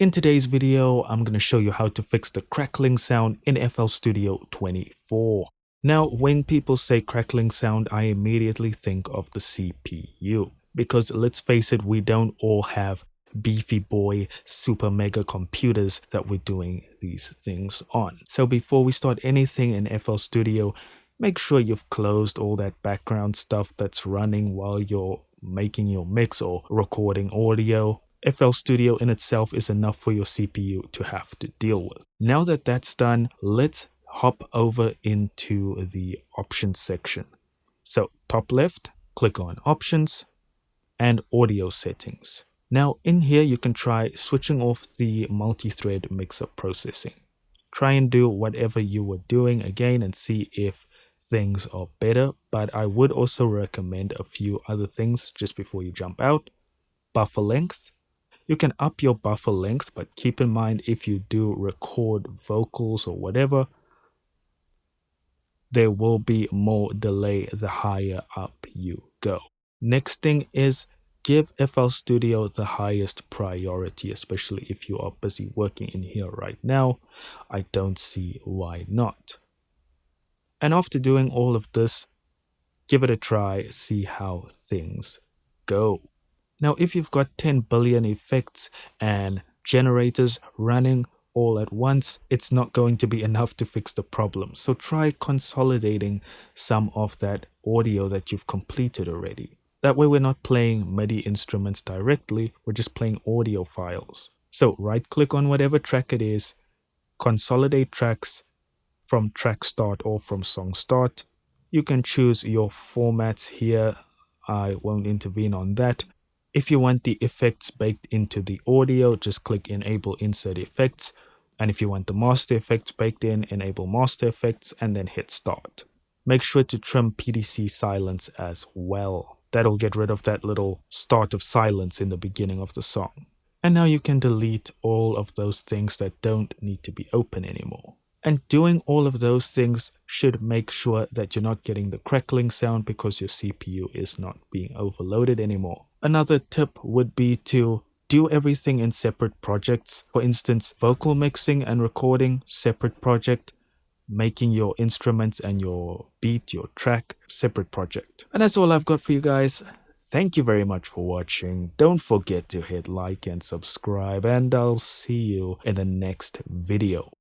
In today's video, I'm going to show you how to fix the crackling sound in FL Studio 24. Now, when people say crackling sound, I immediately think of the CPU. Because let's face it, we don't all have beefy boy super mega computers that we're doing these things on. So before we start anything in FL Studio, make sure you've closed all that background stuff that's running while you're making your mix or recording audio. FL Studio in itself is enough for your CPU to have to deal with. Now that that's done, let's hop over into the options section. So top left, click on options and audio settings. Now in here you can try switching off the multi-thread mixer processing. Try and do whatever you were doing again and see if things are better, but I would also recommend a few other things just before you jump out. Buffer length. You can up your buffer length, but keep in mind if you do record vocals or whatever, there will be more delay the higher up you go. Next thing is give FL Studio the highest priority, especially if you are busy working in here right now. I don't see why not. And after doing all of this, give it a try, see how things go. Now, if you've got 10 billion effects and generators running all at once, it's not going to be enough to fix the problem. So try consolidating some of that audio that you've completed already. That way we're not playing MIDI instruments directly, we're just playing audio files. So right click on whatever track it is, consolidate tracks from track start or from song start. You can choose your formats here. I won't intervene on that. If you want the effects baked into the audio, just click Enable Insert Effects. And if you want the master effects baked in, enable Master Effects and then hit Start. Make sure to trim PDC silence as well. That'll get rid of that little start of silence in the beginning of the song. And now you can delete all of those things that don't need to be open anymore. And doing all of those things should make sure that you're not getting the crackling sound because your CPU is not being overloaded anymore. Another tip would be to do everything in separate projects. For instance, vocal mixing and recording, separate project. Making your instruments and your beat, your track, separate project. And that's all I've got for you guys. Thank you very much for watching. Don't forget to hit like and subscribe, and I'll see you in the next video.